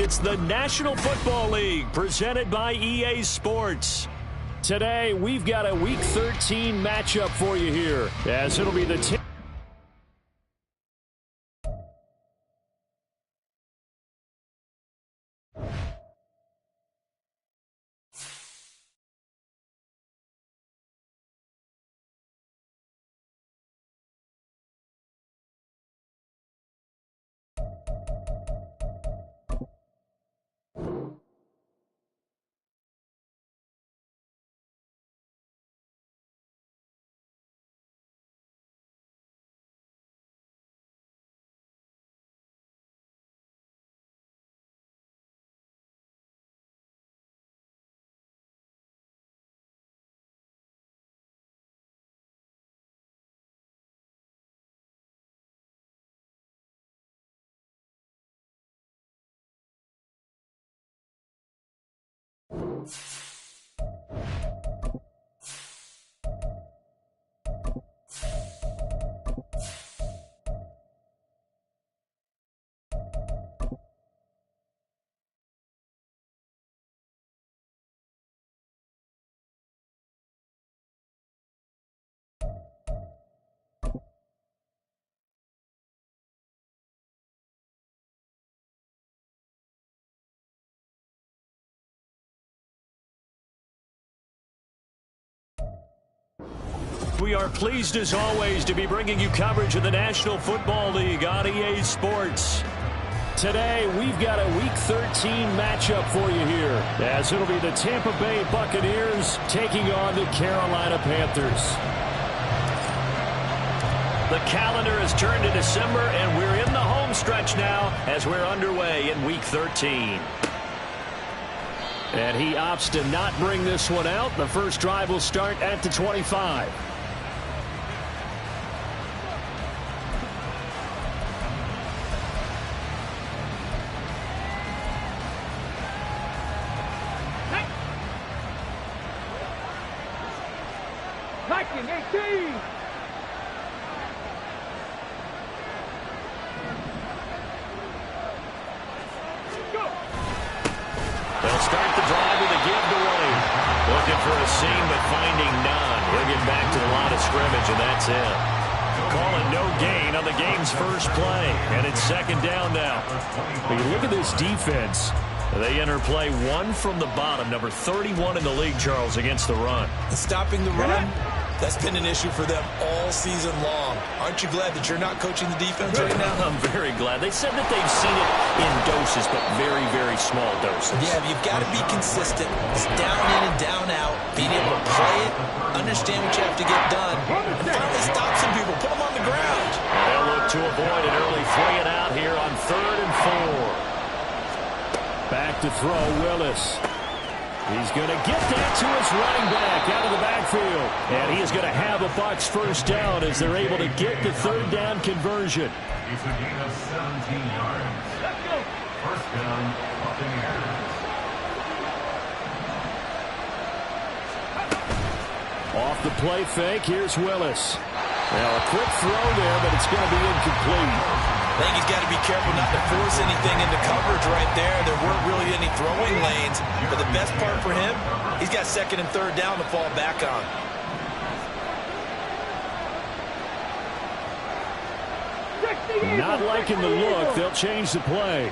It's the National Football League presented by EA Sports. Today, we've got a Week 13 matchup for you here, as it'll be the We are pleased, as always, to be bringing you coverage of the National Football League on EA Sports. Today, we've got a Week 13 matchup for you here, as it'll be the Tampa Bay Buccaneers taking on the Carolina Panthers. The calendar has turned to December, and we're in the home stretch now as we're underway in Week 13. And he opts to not bring this one out. The first drive will start at the 25. Second 18. They'll start the drive with a give to Wade. Looking for a seam, but finding none. He'll get back to the line of scrimmage, and that's it. Call it no gain on the game's first play, and it's second down now. But you look at this defense. They enter play one from the bottom, number 31 in the league, Charles, against the run. Stopping the run, that's been an issue for them all season long. Aren't you glad that you're not coaching the defense right now? I'm very glad. They said that they've seen it in doses, but very, very small doses. Yeah, you've got to be consistent. It's down in and down out. Being able to play it, understand what you have to get done, and finally stop some people. Put them on the ground. They'll look to avoid an early 3-and-out here on 3rd and 4. Back to throw, Willis. He's going to get that to his running back out of the backfield. And he is going to have a Bucs first down as they're able to get the 3rd down conversion. It's a gain of 17 yards. First down, Buccaneers. Off the play fake, here's Willis. Now a quick throw there, but it's going to be incomplete. I think he's got to be careful not to force anything into coverage right there. There weren't really any throwing lanes. But the best part for him, he's got 2nd and 3rd down to fall back on. Not liking the look. They'll change the play.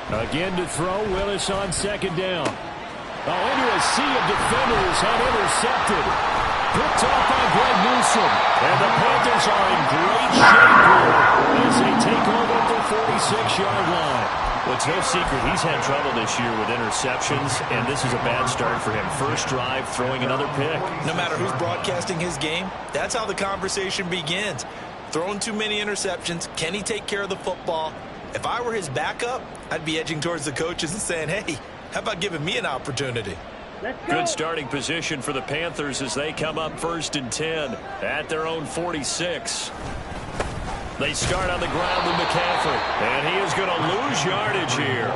Again to throw, Willis on 2nd down. Into a sea of defenders and intercepted. Picked off by Greg Newsome. And the Panthers are in great shape here as they take over at the 46-yard line. Well, it's no secret he's had trouble this year with interceptions, and this is a bad start for him. First drive, throwing another pick. No matter who's broadcasting his game, that's how the conversation begins. Throwing too many interceptions. Can he take care of the football? If I were his backup, I'd be edging towards the coaches and saying, hey, how about giving me an opportunity? Good starting position for the Panthers as they come up 1st and 10 at their own 46. They start on the ground with McCaffrey, and he is going to lose yardage here.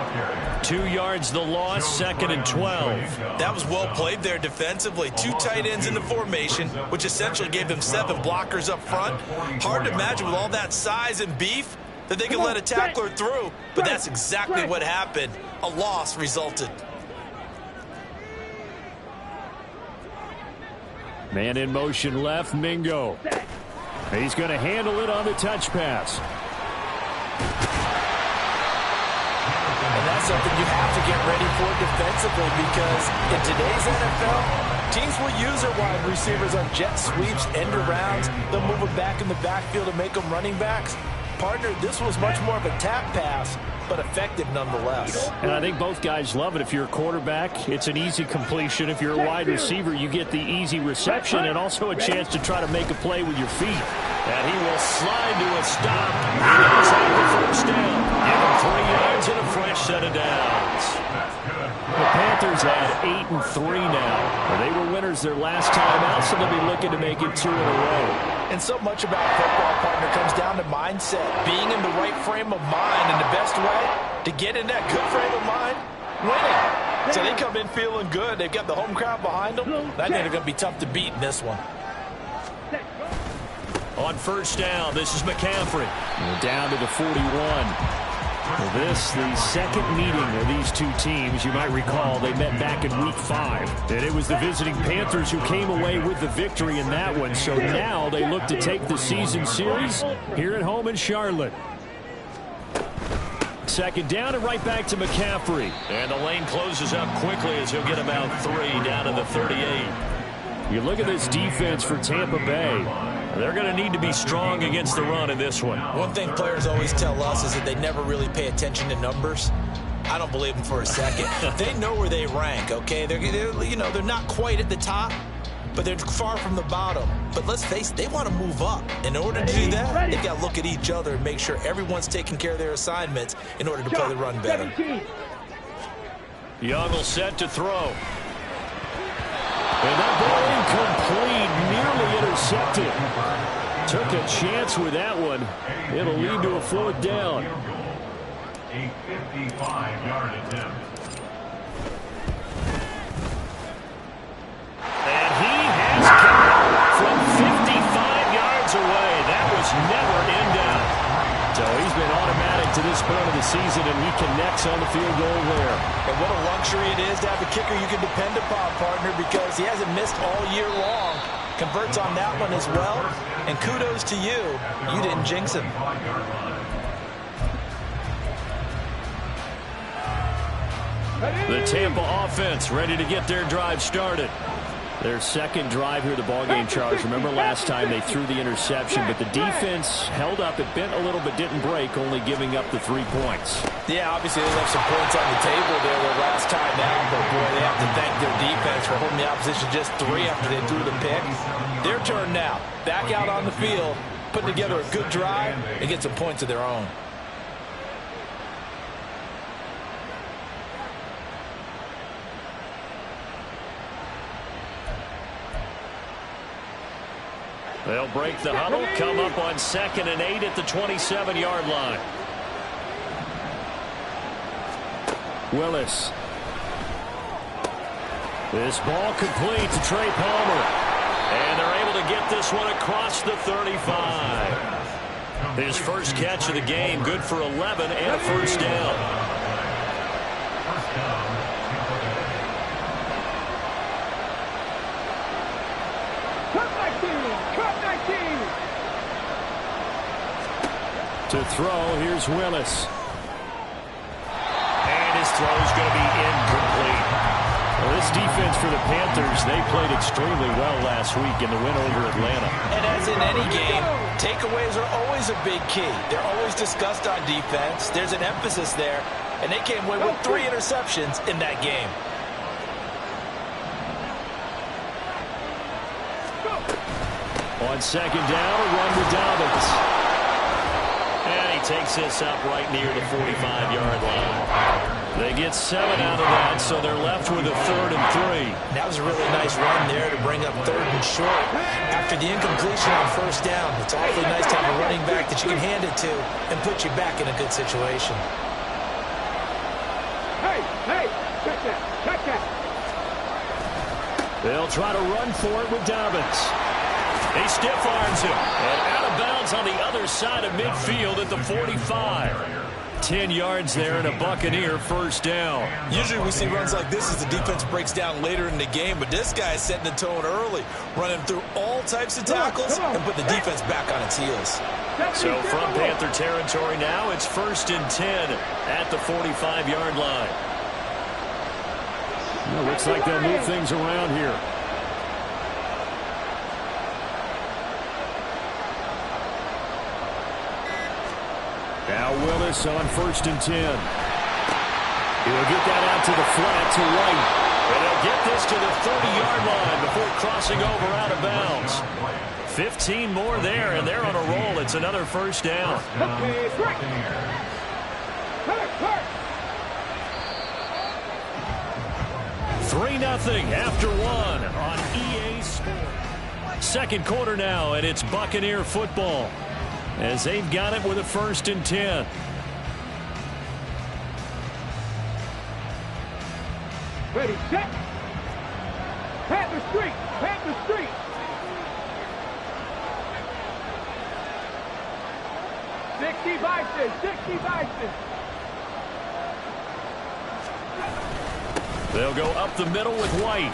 2 yards the loss, 2nd and 12. That was well played there defensively. 2 tight ends in the formation, which essentially gave them 7 blockers up front. Hard to imagine with all that size and beef that they could let a tackler through, but that's exactly what happened. A loss resulted. Man in motion left, Mingo. He's going to handle it on the touch pass. And that's something you have to get ready for defensively, because in today's NFL, teams will use their wide receivers on jet sweeps, end arounds. They'll move them back in the backfield and make them running backs. Partner, this was much more of a tap pass, but effective nonetheless. And I think both guys love it. If you're a quarterback, it's an easy completion. If you're a wide receiver, you get the easy reception and also a chance to try to make a play with your feet. And he will slide to a stop. He does have the first down. Give him 3 yards and a fresh set of downs. The Panthers at 8-3 now. They were winners their last time out, so they'll be looking to make it 2 in a row. And so much about football, partner, comes down to mindset. Being in the right frame of mind, and the best way to get in that good frame of mind, winning. So they come in feeling good. They've got the home crowd behind them. I think they're going to be tough to beat in this one. On first down, this is McCaffrey. Down to the 41. This, the second meeting of these two teams. You might recall they met back in Week 5. And it was the visiting Panthers who came away with the victory in that one. So now they look to take the season series here at home in Charlotte. Second down and right back to McCaffrey. And the lane closes up quickly as he'll get about 3 down to the 38. You look at this defense for Tampa Bay. They're going to need to be strong against the run in this one. One thing players always tell us is that they never really pay attention to numbers. I don't believe them for a second. They know where they rank, okay? They're not quite at the top, but they're far from the bottom. But let's face it, they want to move up. In order to do that, they've got to look at each other and make sure everyone's taking care of their assignments in order to play the run better. Young will set to throw. And that ball incomplete, nearly intercepted. Took a chance with that one. It'll lead to a 4th down. A 55-yard attempt. And he has got it from 55 yards away. That was never in doubt. So he's been automatic to this point of the season, and he connects on the field goal there. And what a luxury it is to have a kicker you can depend upon, partner, because he hasn't missed all year long. Converts on that one as well. And kudos to you. You didn't jinx him. The Tampa offense ready to get their drive started. Their second drive here, the ballgame, Charles. Remember last time they threw the interception, but the defense held up. It bent a little but didn't break, only giving up the 3 points. Yeah, obviously they left some points on the table there the last time out, but boy, they have to thank their defense for holding the opposition just 3 after they threw the pick. Their turn now. Back out on the field, putting together a good drive and get some points of their own. They'll break the huddle, come up on 2nd and 8 at the 27-yard line. Willis. This ball complete to Trey Palmer. And they're able to get this one across the 35. His first catch of the game, good for 11 and a 1st down. To throw, here's Willis. And his throw is going to be incomplete. Well, this defense for the Panthers, they played extremely well last week in the win over Atlanta. And as in any game, takeaways are always a big key. They're always discussed on defense. There's an emphasis there, and they came away with 3 interceptions in that game. On 2nd down, a run to Dobbins. And he takes this up right near the 45-yard line. They get 7 out of that, so they're left with a 3rd and 3. That was a really nice run there to bring up 3rd and short. After the incompletion on 1st down, it's awfully nice to have a running back that you can hand it to and put you back in a good situation. Hey, check that. They'll try to run for it with Dobbins. He stiff arms him, and out of bounds on the other side of midfield at the 45. 10 yards there and a Buccaneer 1st down. Usually we see runs like this as the defense breaks down later in the game, but this guy is setting the tone early, running through all types of tackles and put the defense back on its heels. So from Panther territory now, it's 1st and 10 at the 45-yard line. Well, looks like they'll move things around here. Now Willis on 1st and 10. He'll get that out to the flat to White. And they'll get this to the 30-yard line before crossing over out of bounds. 15 more there, and they're on a roll. It's another 1st down. 3-0 after 1 on EA Sports. Second quarter now, and it's Buccaneer football, as they've got it with a 1st and 10. Ready, set. Panther Street. 60 Bison. They'll go up the middle with White.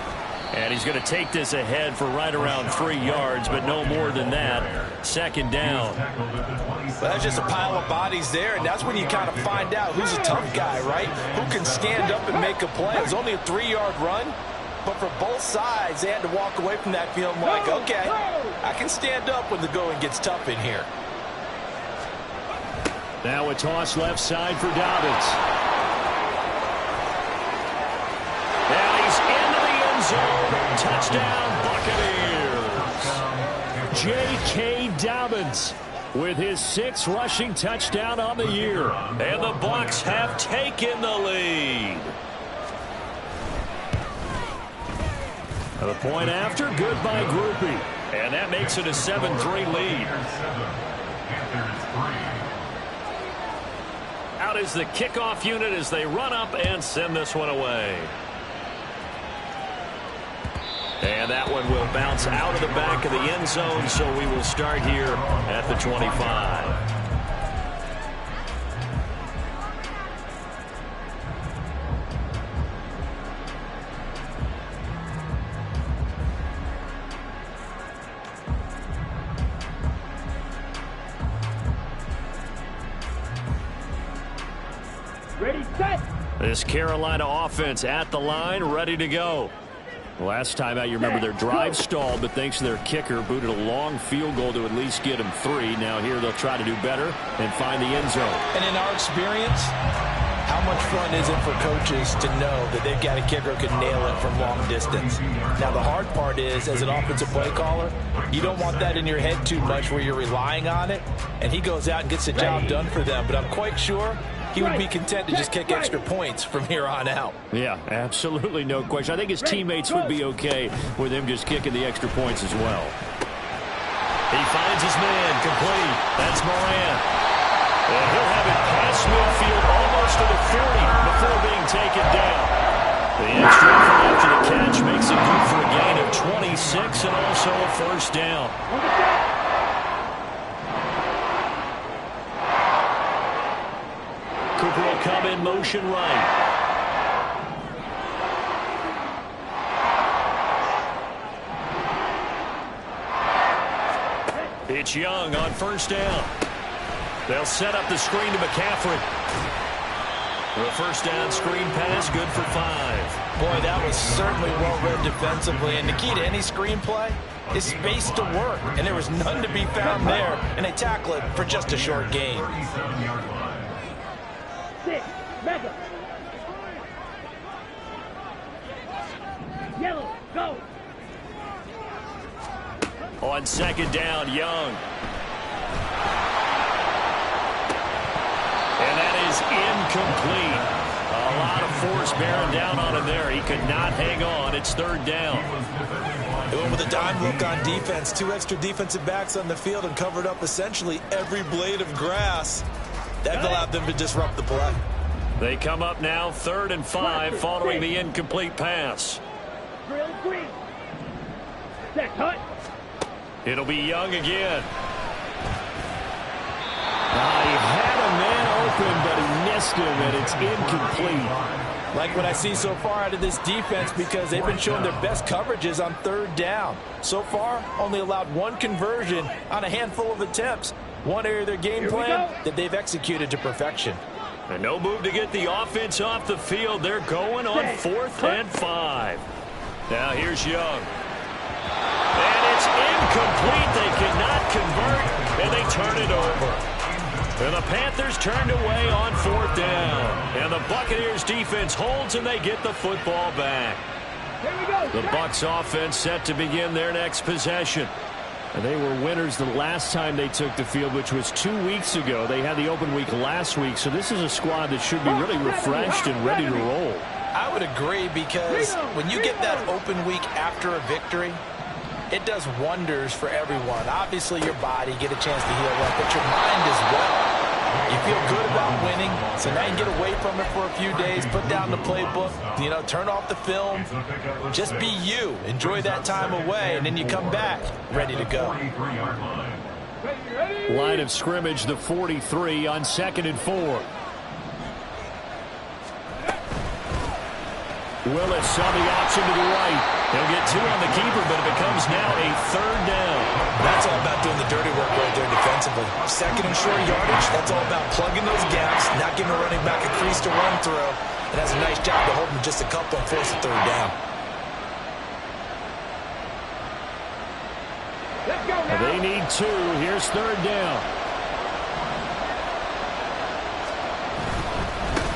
And he's going to take this ahead for right around 3 yards, but no more than that. 2nd down. Well, that's just a pile of bodies there, and that's when you kind of find out who's a tough guy, right? Who can stand up and make a play. It was only a 3-yard run, but for both sides, they had to walk away from that feeling like, okay, I can stand up when the going gets tough in here. Now a toss left side for Dobbins. And he's into the end zone. Touchdown, Buccaneers. J.K. Dobbins with his 6th rushing touchdown on the year. And the Bucs have taken the lead. The point after, good by Groupie. And that makes it a 7-3 lead. Out is the kickoff unit as they run up and send this one away. And that one will bounce out of the back of the end zone, so we will start here at the 25. Ready, set. This Carolina offense at the line, ready to go. Last time out, you remember their drive stalled, but thanks to their kicker, booted a long field goal to at least get them 3. Now here they'll try to do better and find the end zone. And in our experience, how much fun is it for coaches to know that they've got a kicker who can nail it from long distance? Now the hard part is, as an offensive play caller, you don't want that in your head too much where you're relying on it, and he goes out and gets the job done for them. But I'm quite sure he would be content to just kick extra points from here on out. Yeah, absolutely no question. I think his teammates would be okay with him just kicking the extra points as well. He finds his man, complete. That's Moran. And he'll have it past midfield almost to the 30 before being taken down. The extra effort after the catch makes it good for a gain of 26 and also a first down. Cooper will come in motion right. It's Young on first down. They'll set up the screen to McCaffrey. The first down screen pass, good for 5. Boy, that was certainly well read defensively. And the key to any screenplay is space to work. And there was none to be found there. And they tackle it for just a short gain. 6, mega. Yellow, go. On second down, Young. And that is incomplete. A lot of force bearing down on him there. He could not hang on. It's third down. They went with a dime look on defense. 2 extra defensive backs on the field and covered up essentially every blade of grass. That allowed them to disrupt the play. They come up now 3rd and 5 following the incomplete pass. Drill green. Set, cut. It'll be Young again. He had a man open, but he missed him, and it's incomplete. Like what I see so far out of this defense, because they've been showing their best coverages on 3rd down. So far, only allowed 1 conversion on a handful of attempts. One area of their game plan that they've executed to perfection. And no move to get the offense off the field. They're going on 4th and 5. Now here's Young. And it's incomplete. They cannot convert, and they turn it over. And the Panthers turned away on 4th down. And the Buccaneers defense holds, and they get the football back. Here we go. The Bucs offense set to begin their next possession. And they were winners the last time they took the field, which was 2 weeks ago. They had the open week last week, so this is a squad that should be really refreshed and ready to roll. I would agree, because when you get that open week after a victory, it does wonders for everyone. Obviously, your body get a chance to heal up, but your mind as well. You feel good about winning, so now you get away from it for a few days, put down the playbook, turn off the film, just be you. Enjoy that time away, and then you come back ready to go. Line of scrimmage, the 43 on 2nd and 4. Willis saw the option to the right. He'll get 2 on the keeper, but it becomes now a 3rd down. That's all about doing the dirty work right there defensively. 2nd and short yardage, that's all about plugging those gaps, not giving a running back a crease to run through. It has a nice job to hold them just a couple and force a 3rd down. Let's go now. They need 2. Here's 3rd down.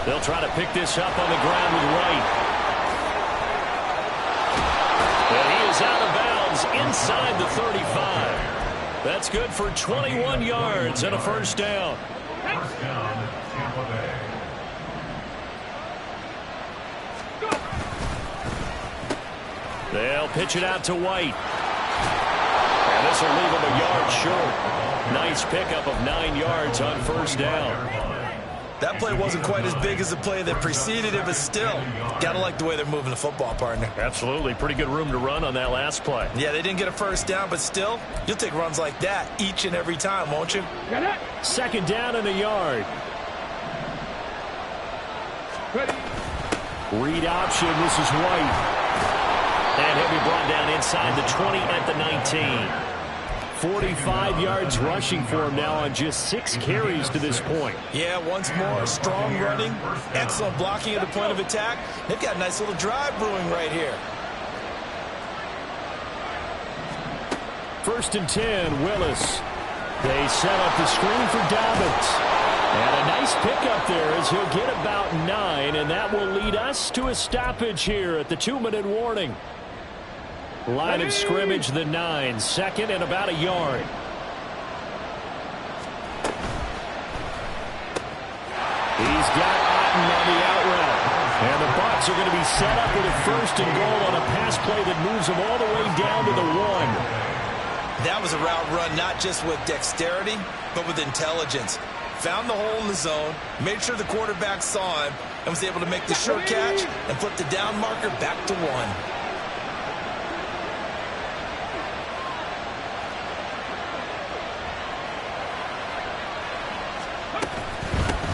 They'll try to pick this up on the ground with Wright. And he is out of bounds inside the 35. That's good for 21 yards and a first down. First down, Tampa Bay. They'll pitch it out to White. And this will leave him a yard short. Nice pickup of 9 yards on first down. That play wasn't quite as big as the play that preceded it, but still, gotta like the way they're moving the football, partner. Absolutely. Pretty good room to run on that last play. Yeah, they didn't get a first down, but still, you'll take runs like that each and every time, won't you? Second down and a yard. Ready. Read option. This is White. And he'll be brought down inside the 20 at the 19. 45 yards rushing for him now on just 6 carries to this point. Yeah, once more, strong running, excellent blocking at the point of attack. They've got a nice little drive brewing right here. First and 10, Willis. They set up the screen for Dobbins. And a nice pickup there as he'll get about 9, and that will lead us to a stoppage here at the 2-minute warning. Line of scrimmage, the 9, second and about a yard. He's got Otten on the out route. And the Bucs are going to be set up with a first and goal on a pass play that moves them all the way down to the 1. That was a route run not just with dexterity, but with intelligence. Found the hole in the zone, made sure the quarterback saw him, and was able to make the sure catch and flip the down marker back to 1.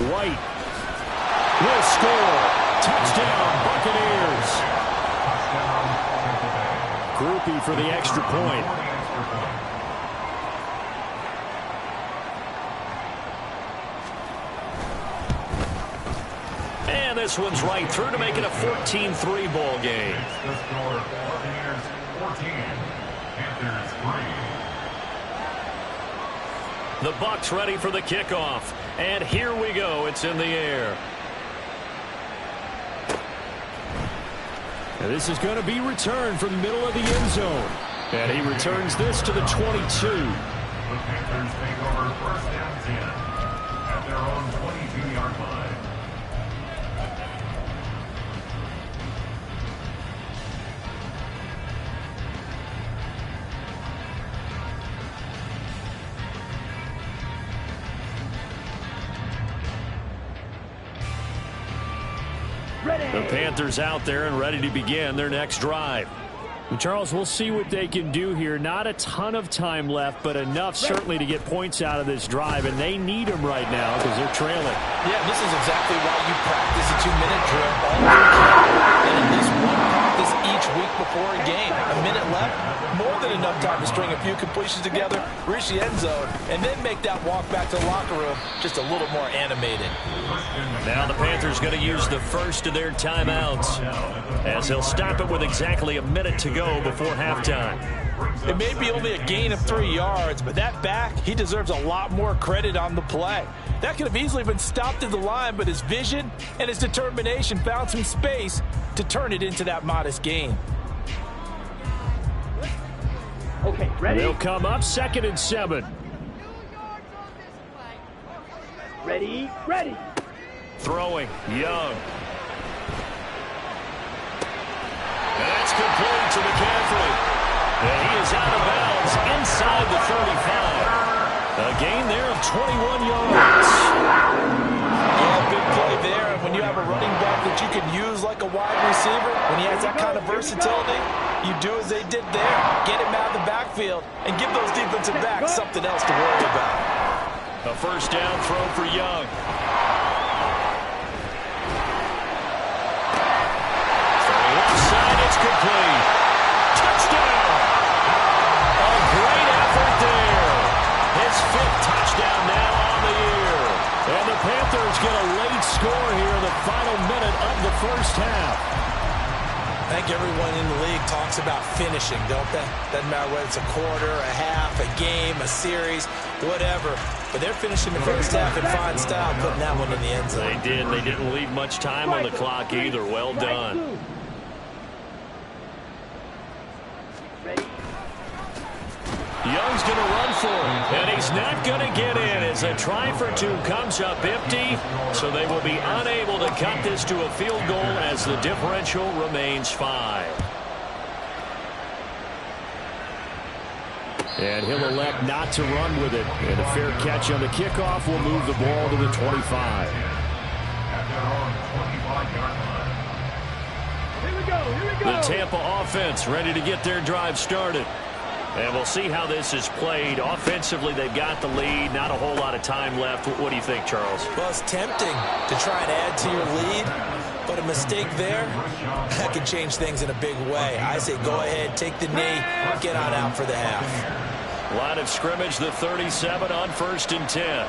White will score. Touchdown, Buccaneers. Groupie for the extra point. And this one's right through to make it a 14-3 ball game. The score, Buccaneers 14, Panthers 3. The Bucs ready for the kickoff. And here we go. It's in the air. And this is going to be returned from the middle of the end zone. And he returns this to the 22. The Panthers take over first down 10 at their own 22-yard line. The Panthers out there and ready to begin their next drive. And Charles, we'll see what they can do here. Not a ton of time left, but enough certainly to get points out of this drive, and they need them right now because they're trailing. Yeah, this is exactly why you practice a 2-minute drill all year camp, and at least one practice each week before a game. A minute left, more than enough time to string a few completions together, reach the end zone, and then make that walk back to the locker room just a little more animated. Now the Panthers going to use the first of their timeouts as they'll stop it with exactly a minute to go before halftime. It may be only a gain of 3 yards, but that back, he deserves a lot more credit on the play. That could have easily been stopped at the line, but his vision and his determination found some space to turn it into that modest gain. Okay, ready? They'll come up 2nd and 7. Ready? Ready. Throwing, Young. And that's complete to McCaffrey. And he is out of bounds inside the 35. A gain there of 21 yards. Yeah, big play there. And when you have a running back that you can use like a wide receiver, when he has that kind of versatility, you do as they did there. Get him out of the backfield and give those defensive backs something else to worry about. A first down throw for Young. From left side, it's complete. Touchdown! A great effort there. His 5th touchdown now on the year. And the Panthers get a late score here in the final minute of the first half. I think everyone in the league talks about finishing, don't they? Doesn't matter whether it's a quarter, a half, a game, a series, whatever. But they're finishing the first half in fine style, putting that one in the end zone. They did. They didn't leave much time on the clock either. Well done. Young's going to run for it, and he's not going to get in as a try for 2 comes up empty, so they will be unable to cut this to a field goal as the differential remains 5. And he'll elect not to run with it. And a fair catch on the kickoff will move the ball to the 25. Here we go. Here we go. The Tampa offense ready to get their drive started. And we'll see how this is played. Offensively, they've got the lead. Not a whole lot of time left. What do you think, Charles? Well, it's tempting to try and add to your lead, but a mistake there, that could change things in a big way. I say go ahead, take the knee, get on out for the half. Line of scrimmage, the 37 on 1st and 10.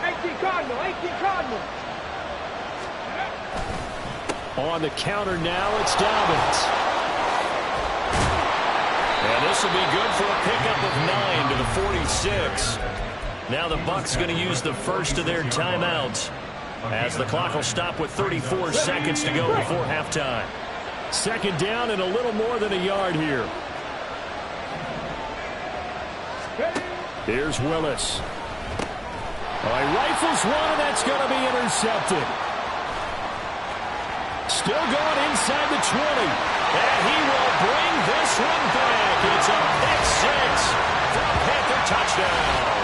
18 Cardinal, 18 Cardinal. On the counter now, it's Dobbins. And this will be good for a pickup of 9 to the 46. Now the Bucs going to use the first of their timeouts as the clock will stop with 34 seconds to go before halftime. Second down and a little more than a yard here. Here's Willis. Oh, he rifles one, and that's going to be intercepted. Still going inside the 20. And he will bring this one back. It's a pick six for a Panther touchdown.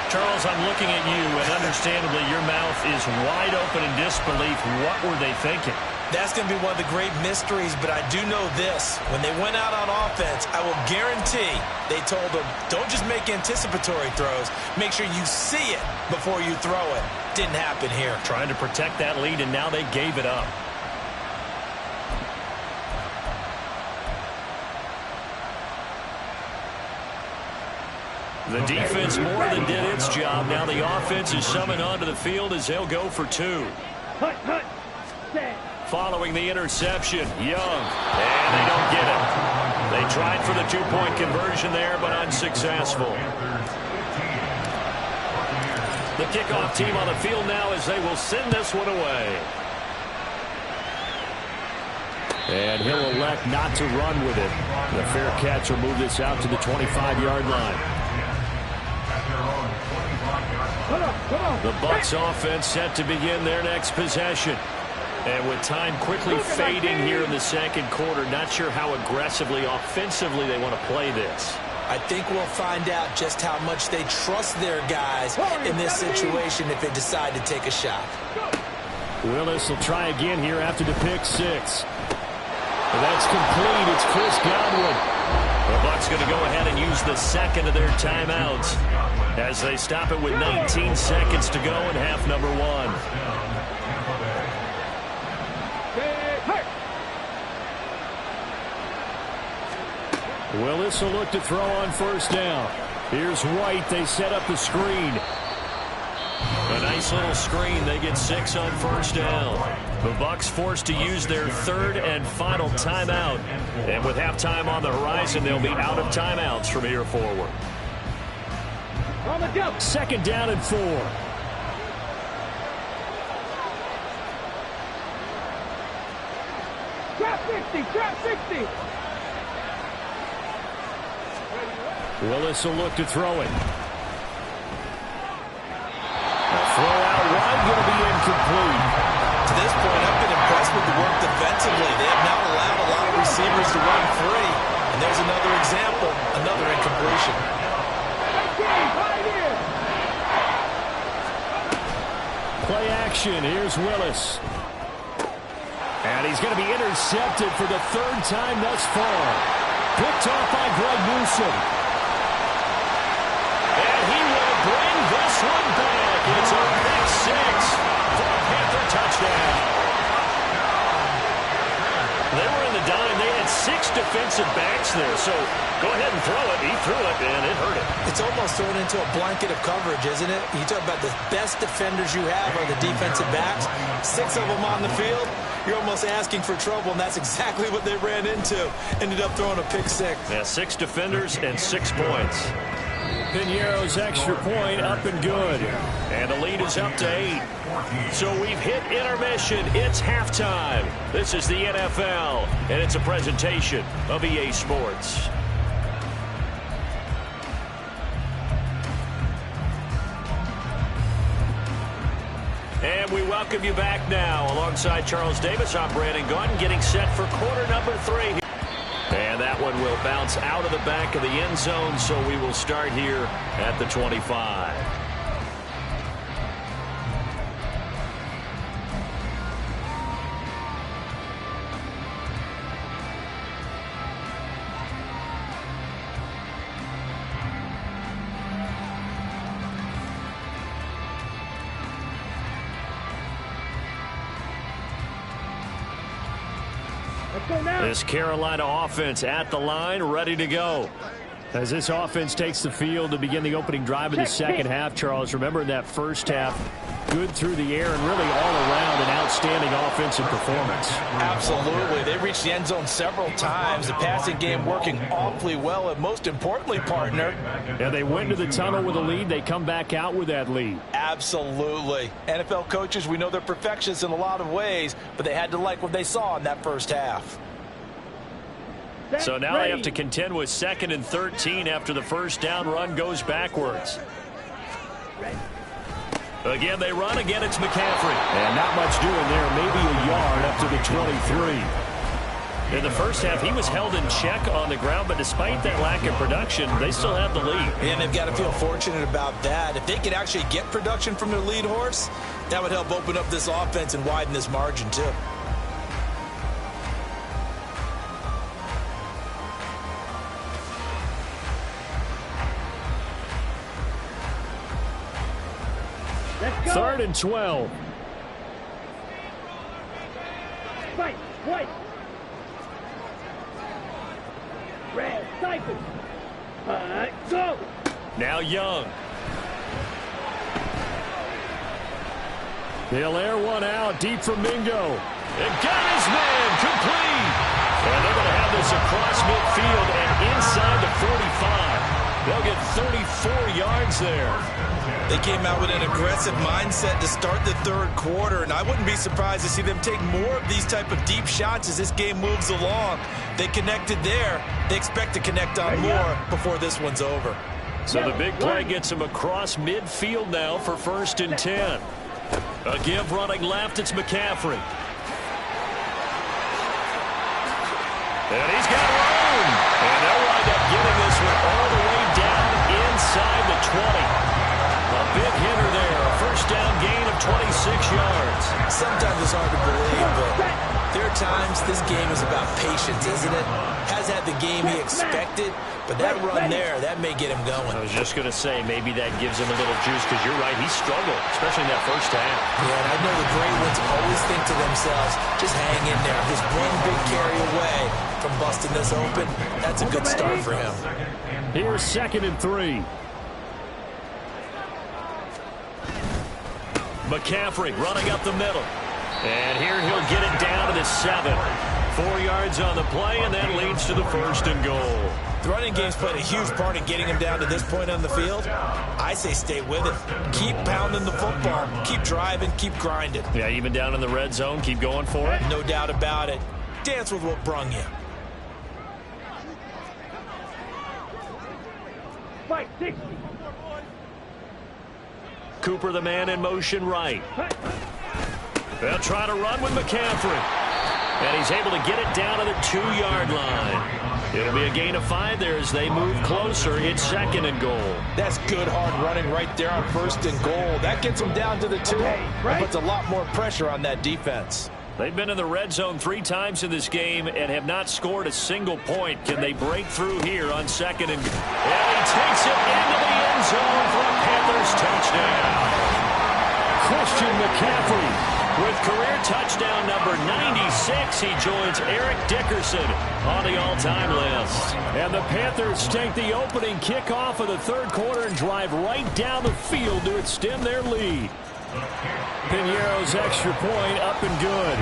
Charles, I'm looking at you, and understandably your mouth is wide open in disbelief. What were they thinking? That's going to be one of the great mysteries, but I do know this. When they went out on offense, I will guarantee they told them, don't just make anticipatory throws. Make sure you see it before you throw it. Didn't happen here. Trying to protect that lead, and now they gave it up. The defense more than did its job. Now the offense is summoned onto the field as they'll go for 2. Hut, hut. Stand. Following the interception, Young, and they don't get it. They tried for the 2-point conversion there, but unsuccessful. The kickoff team on the field now as they will send this one away. And he'll elect not to run with it. The fair catch will move this out to the 25-yard line. The Bucs offense set to begin their next possession. And with time quickly fading here in the second quarter, not sure how aggressively, offensively they want to play this. I think we'll find out just how much they trust their guys in this situation if they decide to take a shot. Willis will try again here after the pick six. And that's complete. It's Chris Godwin. The Bucs going to go ahead and use the second of their timeouts as they stop it with 19 seconds to go in half number 1. Willis will look to throw on first down. Here's White. They set up the screen. A nice little screen. They get 6 on first down. The Bucs forced to use their third and final timeout. And with halftime on the horizon, they'll be out of timeouts from here forward. On the jump. Second down and 4. Trap 60. Trap 60. Willis will look to throw it. A throw out wide going to be incomplete. To this point, I've been impressed with the work defensively. They have not allowed a lot of receivers to run free. And there's another example, another incompletion. Play action. Here's Willis. And he's going to be intercepted for the 3rd time thus far. Picked off by Greg Newsome. And he will bring this one back. It's a pick six for a Panther touchdown. They were in the dime. They had 6 defensive backs there. So go ahead and throw it. He threw it, and it hurt him. It's almost thrown into a blanket of coverage, isn't it? You talk about the best defenders you have are the defensive backs. 6 of them on the field. You're almost asking for trouble, and that's exactly what they ran into. Ended up throwing a pick six. Yeah, 6 defenders and 6 points. Piñeiro's extra point up and good. And the lead is up to 8. So we've hit intermission. It's halftime. This is the NFL, and it's a presentation of EA Sports. And And we welcome you back now. Alongside Charles Davis, I'm Brandon Gaudin, getting set for quarter number 3. And that one will bounce out of the back of the end zone, so we will start here at the 25. This Carolina offense at the line, ready to go. As this offense takes the field to begin the opening drive of the second half, Charles, remember in that first half, good through the air and really all around an outstanding offensive performance. Absolutely. They reached the end zone several times. The passing game working awfully well, and most importantly, partner. Yeah, they went to the tunnel with a lead. They come back out with that lead. Absolutely. NFL coaches, we know they're perfectionists in a lot of ways, but they had to like what they saw in that first half. So now they have to contend with 2nd and 13 after the first down run goes backwards. Again, they run. Again, it's McCaffrey. And not much doing there. Maybe a yard up to the 23. In the first half, he was held in check on the ground, but despite that lack of production, they still have the lead. And they've got to feel fortunate about that. If they could actually get production from their lead horse, that would help open up this offense and widen this margin, too. Third and 12. Fight, white. Red, Cyphers. Go. Now Young. They'll air one out deep from Mingo. And got his man complete. And they're going to have this across midfield and inside the 45. They'll get 34 yards there. They came out with an aggressive mindset to start the third quarter, and I wouldn't be surprised to see them take more of these type of deep shots as this game moves along. They connected there. They expect to connect on more before this one's over. So the big play gets them across midfield now for 1st and 10. A give running left, it's McCaffrey. And he's got room. And they'll wind up getting this one all the way down inside the 20. A big hitter there. A first down gain of 26 yards. Sometimes it's hard to believe, but there are times this game is about patience, isn't it? Has had the game he expected, but that run there, that may get him going. I was just going to say, maybe that gives him a little juice, because you're right, he struggled, especially in that first half. Yeah, and I know the great ones always think to themselves, just hang in there. Just one big carry away from busting this open. That's a good start for him. Here's 2nd and 3. McCaffrey running up the middle. And here he'll get it down to the 7. 4 yards on the play, and that leads to the 1st and goal. The running game's played a huge part in getting him down to this point on the field. I say stay with it. Keep pounding the football. Keep driving. Keep grinding. Yeah, even down in the red zone, keep going for it. No doubt about it. Dance with what brung you. Fight, 60. Cooper, the man in motion right. They'll try to run with McCaffrey. And he's able to get it down to the 2-yard line. It'll be a gain of 5 there as they move closer. It's 2nd and goal. That's good hard running right there on 1st and goal. That gets them down to the 2. That puts a lot more pressure on that defense. They've been in the red zone 3 times in this game and have not scored a single point. Can they break through here on 2nd and goal? And he takes it into the end zone for a Panthers touchdown. Christian McCaffrey with career touchdown number 96. He joins Eric Dickerson on the all-time list. And the Panthers take the opening kickoff of the third quarter and drive right down the field to extend their lead. Piñeiro's extra point up and good.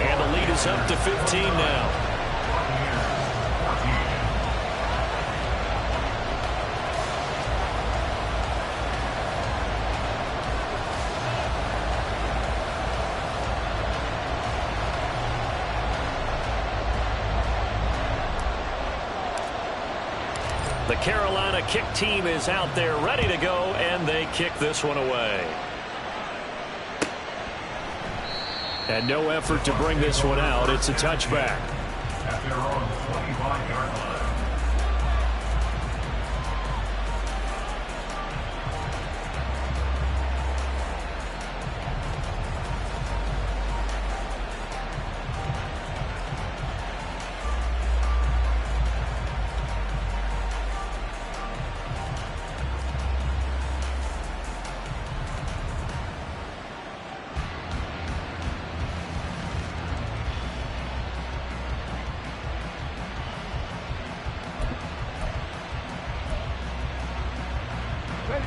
And the lead is up to 15 now. The Carolina kick team is out there ready to go, and they kick this one away. And no effort to bring this one out. It's a touchback. At their own 25-yard line.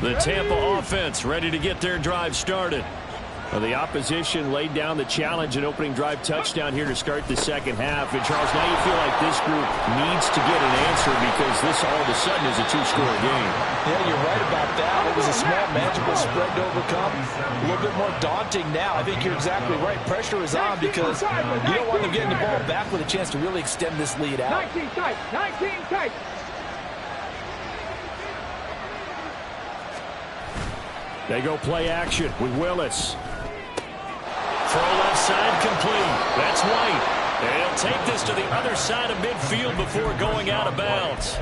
The Tampa offense ready to get their drive started. Well, the opposition laid down the challenge and opening drive touchdown here to start the second half. And, Charles, now you feel like this group needs to get an answer because this all of a sudden is a two-score game. Yeah, you're right about that. It was a small, manageable spread to overcome. A little bit more daunting now. I think you're exactly right. Pressure is on because you don't want them getting the ball back with a chance to really extend this lead out. 19 tight, 19 tight. They go play action with Willis. Throw left side complete. That's White. And he'll take this to the other side of midfield before going out of bounds.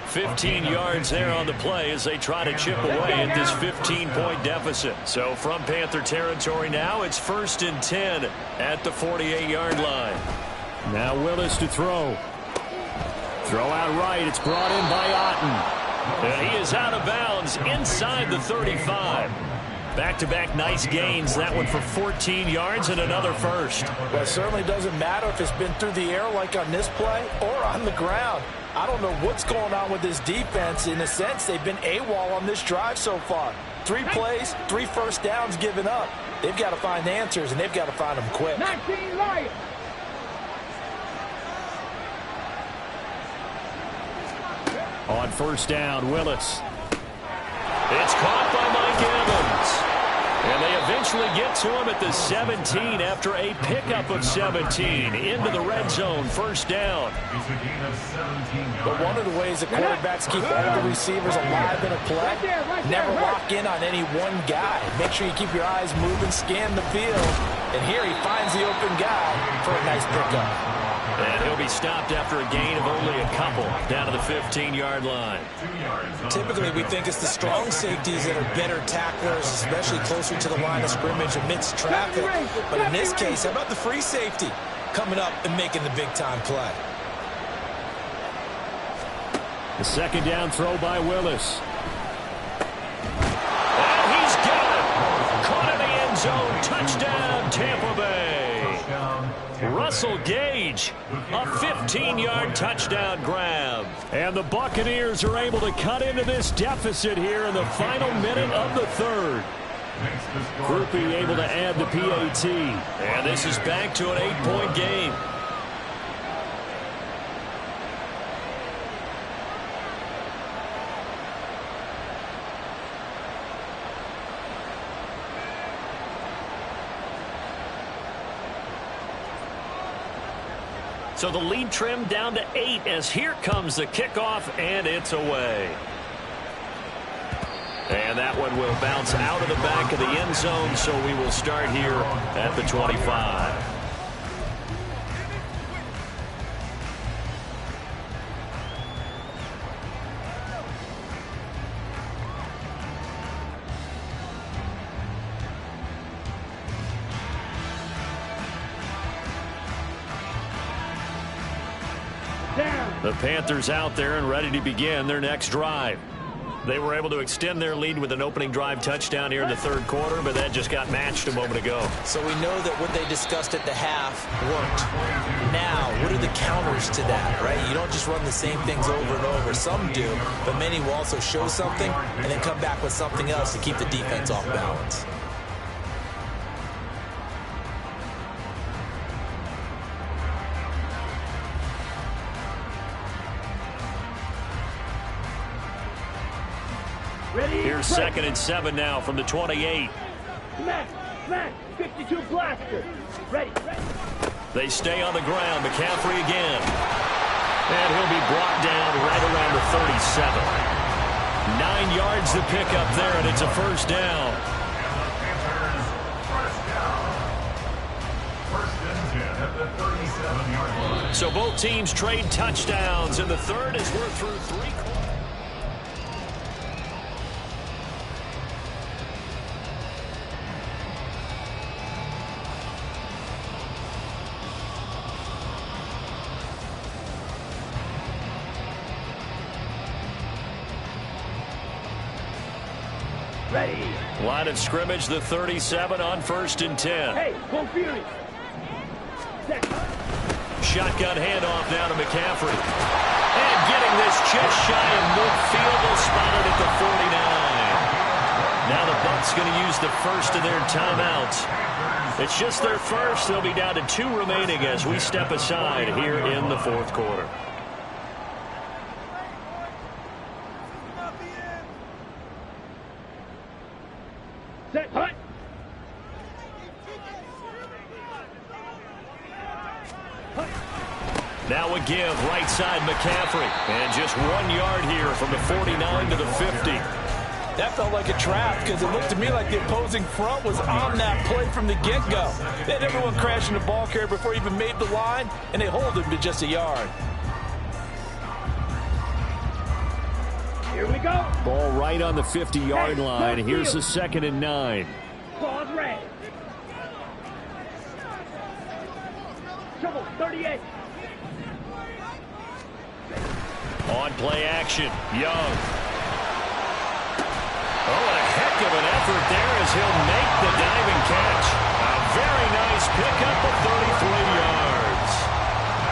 15 yards there on the play as they try to chip away at this 15-point deficit. So from Panther territory now, it's 1st and 10 at the 48-yard line. Now Willis to throw. Throw out right. It's brought in by Otten. And he is out of bounds inside the 35. Back-to-back nice gains. That one for 14 yards and another first. Well, it certainly doesn't matter if it's been through the air like on this play or on the ground. I don't know what's going on with this defense. In a sense, they've been AWOL on this drive so far. 3 plays, 3 first downs given up. They've got to find answers, and they've got to find them quick. 19 right. On first down, Willis. It's caught by Mike Evans. And they eventually get to him at the 17 after a pickup of 17 into the red zone. First down. But one of the ways the quarterbacks keep all the receivers alive in a play, never lock in on any one guy. Make sure you keep your eyes moving, scan the field. And here he finds the open guy for a nice pickup. And he'll be stopped after a gain of only a couple down to the 15-yard line. Typically, we think it's the strong safeties that are better tacklers, especially closer to the line of scrimmage amidst traffic. But in this case, how about the free safety coming up and making the big-time play? The second down throw by Willis. And he's got it. Caught in the end zone. Touchdown, Tampa Bay. Russell Gage, a 15-yard touchdown grab. And the Buccaneers are able to cut into this deficit here in the final minute of the third. Groupie able to add the PAT. And this is back to an 8-point game. So the lead trimmed down to 8 as here comes the kickoff, and it's away. And that one will bounce out of the back of the end zone, so we will start here at the 25. The Panthers out there and ready to begin their next drive. They were able to extend their lead with an opening drive touchdown here in the third quarter, but that just got matched a moment ago. So we know that what they discussed at the half worked. Now, what are the counters to that, right? You don't just run the same things over and over. Some do, but many will also show something and then come back with something else to keep the defense off balance. Here's 2nd and 7 now from the 28. Smack, smack, 52 blaster. Ready. They stay on the ground. McCaffrey again. And he'll be brought down right around the 37. 9 yards to pick up there, and it's a first down. at the 37-yard line. So both teams trade touchdowns in the third as we're through 3 quarters. Ready. Line of scrimmage, the 37 on 1st and 10. Hey, go Fury. Set. Shotgun handoff now to McCaffrey. And getting this just shy of midfield, they'll spot it at the 49. Now the Bucs going to use the first of their timeouts. It's just their first. They'll be down to 2 remaining as we step aside here in the 4th quarter. Set. Hut. Now a give, right side McCaffrey. And just 1 yard here from the 49 to the 50. That felt like a trap because it looked to me like the opposing front was on that play from the get-go. They had everyone crashing the ball carrier before he even made the line, and they hold him to just a yard. Here we go. Ball right on the 50-yard line. Here's the 2nd and 9. Claws red. Trouble 38. On play action, Young. Oh, and a heck of an effort there as he'll make the diving catch. A very nice pickup of 33 yards.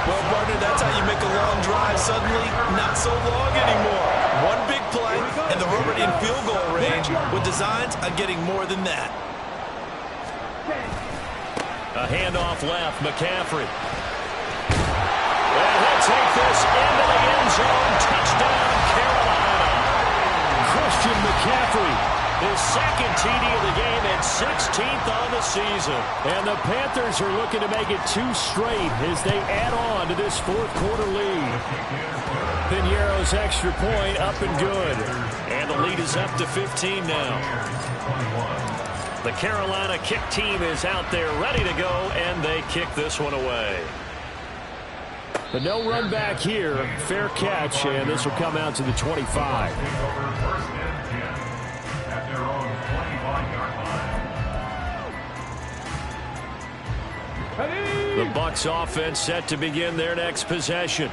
Well, partner, that's how you make a long drive suddenly not so long anymore. One big play, and they're already in field goal range with designs on getting more than that. A handoff left, McCaffrey. And he'll take this into the end zone. Touchdown, Carolina. Christian McCaffrey, his 2nd TD of the game and 16th on the season. And the Panthers are looking to make it 2 straight as they add on to this 4th quarter lead. Piñeiro's extra point up and good. And the lead is up to 15 now. The Carolina kick team is out there ready to go, and they kick this one away. But no run back here. Fair catch, and this will come out to the 25. The Bucs offense set to begin their next possession.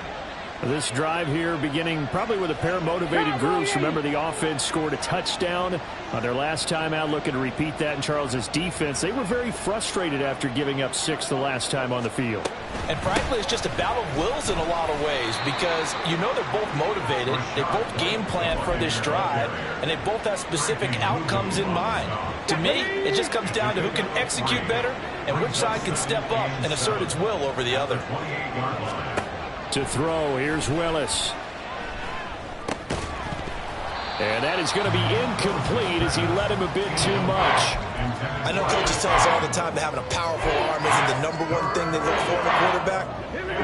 This drive here beginning probably with a pair of motivated groups. Remember, the offense scored a touchdown on their last time out, looking to repeat that in Charles's defense. They were very frustrated after giving up 6 the last time on the field. And frankly, it's just a battle of wills in a lot of ways because you know they're both motivated, they both game plan for this drive, and they both have specific outcomes in mind. To me, it just comes down to who can execute better and which side can step up and assert its will over the other. To throw, here's Willis. And that is going to be incomplete as he led him a bit too much. I know coaches tell us all the time that having a powerful arm isn't the #1 thing they look for in a quarterback.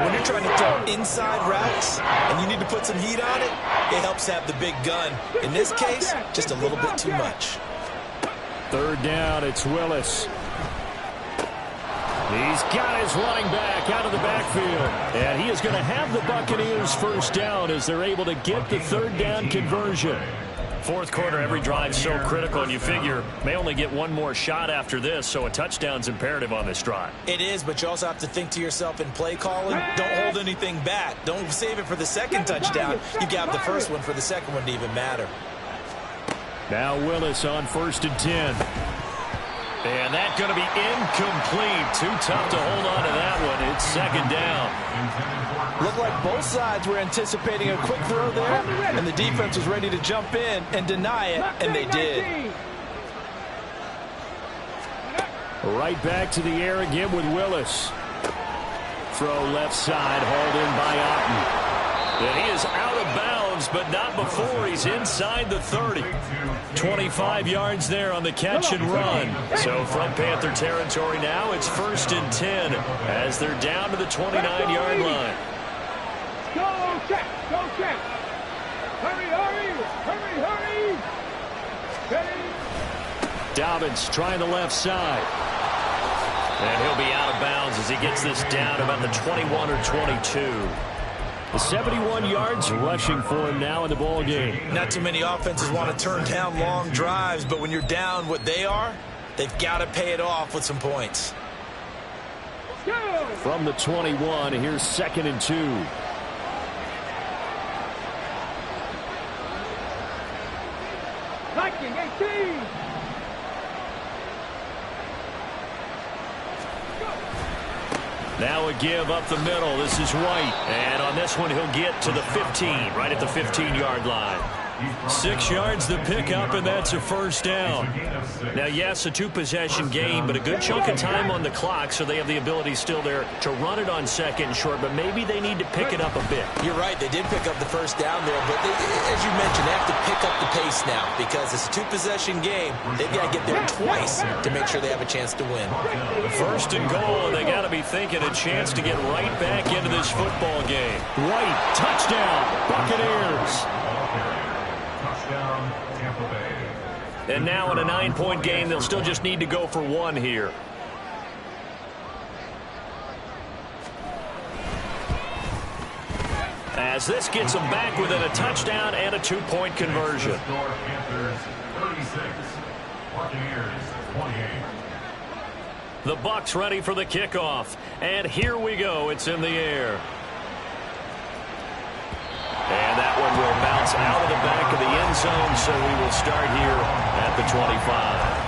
When you're trying to throw inside routes and you need to put some heat on it, it helps have the big gun. In this case, just a little bit too much. 3rd down, it's Willis. He's got his running back out of the backfield. And he is going to have the Buccaneers 1st down as they're able to get the 3rd down conversion. 4th quarter, every drive so critical, and you figure may only get 1 more shot after this, so a touchdown's imperative on this drive. It is, but you also have to think to yourself in play calling, don't hold anything back. Don't save it for the 2nd touchdown. You got the 1st one for the 2nd one to even matter. Now Willis on 1st and 10. And that's going to be incomplete. Too tough to hold on to that one. It's 2nd down. Looked like both sides were anticipating a quick throw there, and the defense was ready to jump in and deny it, and they did. Right back to the air again with Willis. Throw left side, hauled in by Otten. And he is out of bounds, but not before he's inside the 30. 25 yards there on the catch and run. So from Panther territory now, it's 1st and 10 as they're down to the 29-yard line. Go check, go check. Hurry, hurry, hurry, hurry. Ready. Dobbins trying the left side. And he'll be out of bounds as he gets this down about the 21 or 22. The 71 yards rushing for him now in the ball game. Not too many offenses want to turn down long drives, but when you're down what they are, they've got to pay it off with some points. From the 21, here's 2nd and 2. Viking 18. Now a give up the middle. This is White. And on this one, he'll get to the 15, right at the 15-yard line. 6 yards the pickup, and that's a first down. Now, yes, a two-possession game, but a good chunk of time on the clock, so they have the ability still there to run it on 2nd and short, but maybe they need to pick it up a bit. You're right. They did pick up the first down there, but as you mentioned, they have to pick up the pace now because it's a two-possession game. They've got to get there twice to make sure they have a chance to win. 1st and goal, and they got to be thinking a chance to get right back into this football game. White, touchdown, Buccaneers. Touchdown, Tampa Bay. And now in a 9-point game, they'll still just need to go for 1 here. As this gets them back within a touchdown and a 2-point conversion. Panthers 36, Buccaneers 28. The Bucs ready for the kickoff. And here we go. It's in the air. And that one will bounce out of the back of the end zone, so we will start here at the 25.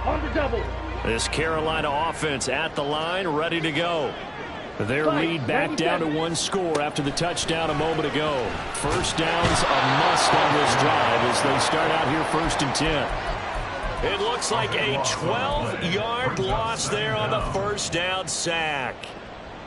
On the double. This Carolina offense at the line, ready to go. Their lead back down to 1 score after the touchdown a moment ago. First down's a must on this drive as they start out here 1st and 10. It looks like a 12-yard loss there on the first down sack.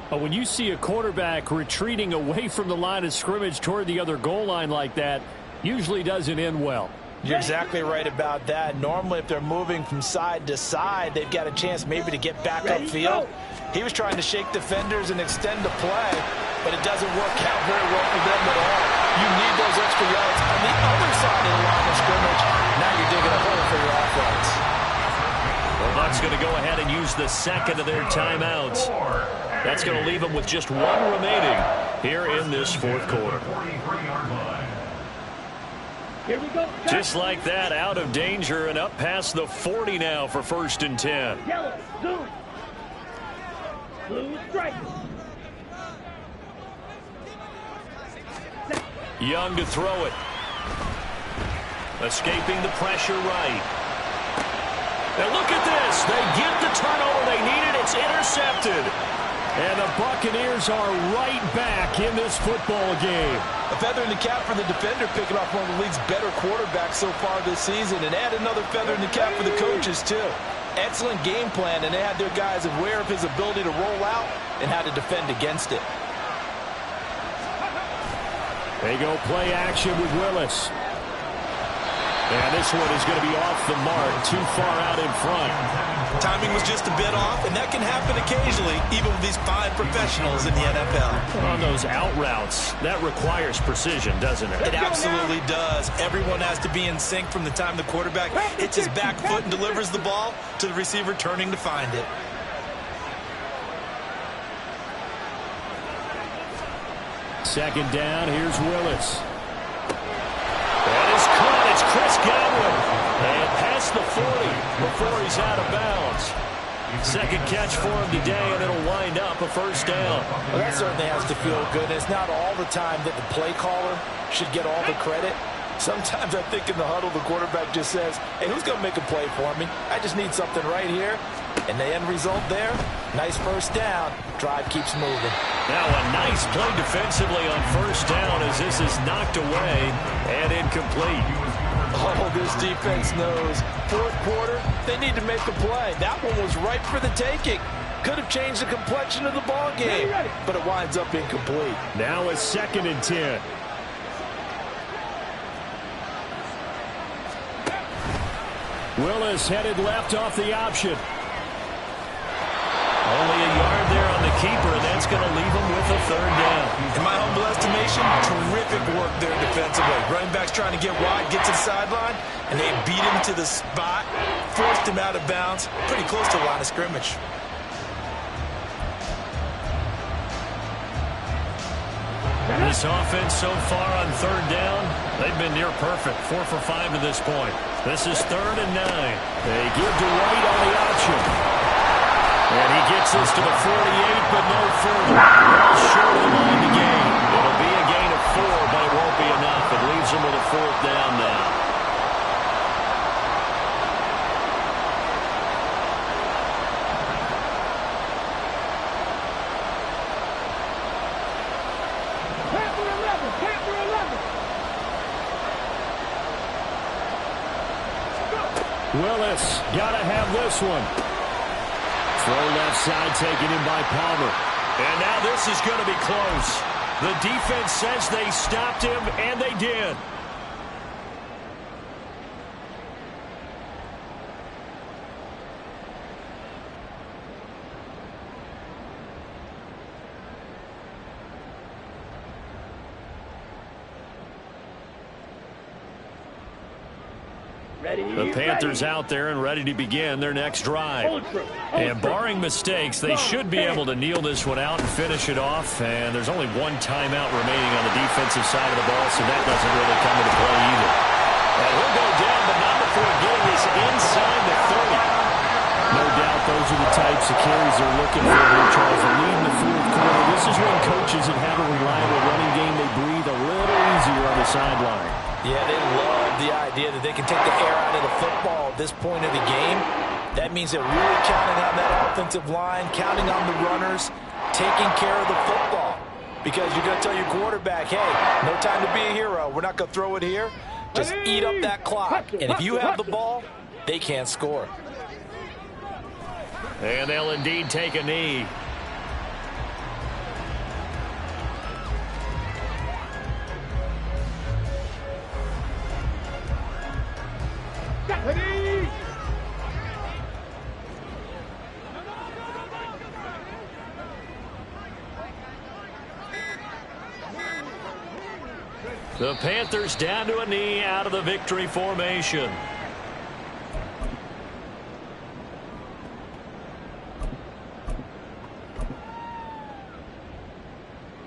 When you see a quarterback retreating away from the line of scrimmage toward the other goal line like that, usually doesn't end well. You're exactly right about that. Normally, if they're moving from side to side, they've got a chance maybe to get back upfield. He was trying to shake defenders and extend the play, but it doesn't work out very well for them at all. You need those extra yards on the other side of the line of scrimmage. Now you're digging a hole for your offense. The Bucs going to go ahead and use the 2nd of their timeouts. That's going to leave them with just 1 remaining here in this 4th quarter. Here we go. Just like that, out of danger and up past the 40 now for 1st and 10. Yellow, zoom. Blue strike. Young to throw it. Escaping the pressure right. Now look at this. They get the turnover they needed. It's intercepted. And the Buccaneers are right back in this football game. A feather in the cap for the defender, picking off one of the league's better quarterbacks so far this season, and add another feather in the cap for the coaches, too. Excellent game plan, and they had their guys aware of his ability to roll out and how to defend against it. They go play action with Willis. And this one is going to be off the mark, too far out in front. Timing was just a bit off, and that can happen occasionally, even with these fine professionals in the NFL. On those out routes, that requires precision, doesn't it? It absolutely does. Everyone has to be in sync from the time the quarterback hits his back foot and delivers the ball to the receiver turning to find it. Second down, here's Willis. That is caught. It's Chris Godwin. And past the 40 before he's out of bounds. Second catch for him today, and it'll wind up a first down. Well, that certainly has to feel good. It's not all the time that the play caller should get all the credit. Sometimes I think in the huddle, the quarterback just says, hey, who's going to make a play for me? I just need something right here. And the end result there, nice first down. Drive keeps moving. Now a nice play defensively on first down as this is knocked away and incomplete. Oh, this defense knows. 4th quarter, they need to make a play. That one was ripe for the taking. Could have changed the complexion of the ball game, but it winds up incomplete. Now a 2nd and 10. Willis headed left off the option. Only a yard there on the keeper, and that's going to leave him with a third down. In my humble estimation, terrific work there defensively. Running back's trying to get wide, get to the sideline, and they beat him to the spot, forced him out of bounds, pretty close to the line of scrimmage. This offense so far on third down, they've been near perfect. 4 for 5 to this point. This is 3rd and 9. They give to White on the option. And he gets this to the 48, but no further. Well short of the line to gain. It'll be a gain of 4, but it won't be enough. It leaves him with a 4th down now. Willis, gotta have this one. Throw left side taken in by Palmer. And now this is going to be close. The defense says they stopped him, and they did. The Panthers out there and ready to begin their next drive. And barring mistakes, they should be able to kneel this one out and finish it off. And there's only one timeout remaining on the defensive side of the ball, so that doesn't really come into play either. And he'll go down, but not before getting this inside the 30. No doubt those are the types of carries they're looking for here, Charles. A lead in the 4th quarter. This is when coaches that have a reliable running game, they breathe a little easier on the sideline. Yeah, they love the idea that they can take the air out of the football at this point of the game. That means they're really counting on that offensive line, counting on the runners, taking care of the football. Because you're going to tell your quarterback, hey, no time to be a hero. We're not going to throw it here. Just eat up that clock. And if you have the ball, they can't score. And they'll indeed take a knee. The Panthers down to a knee out of the victory formation.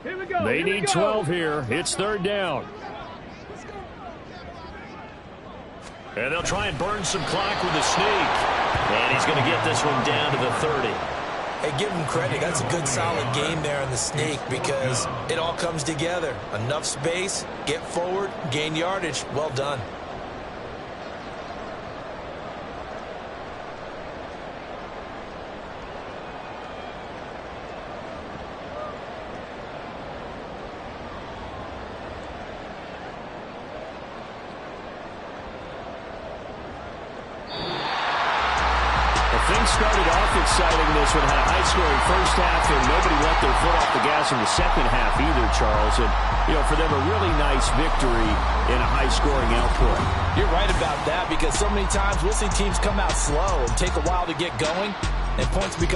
Here we go. They need 12 here. It's 3rd down. And they'll try and burn some clock with a sneak. And he's going to get this one down to the 30. Hey, give him credit. That's a good, solid game there on the sneak because it all comes together. Enough space, get forward, gain yardage. Well done. Things started off exciting this one, had a high-scoring first half, and nobody let their foot off the gas in the second half either, Charles. And, you know, for them, a really nice victory in a high-scoring output. You're right about that because so many times we'll see teams come out slow and take a while to get going, and points become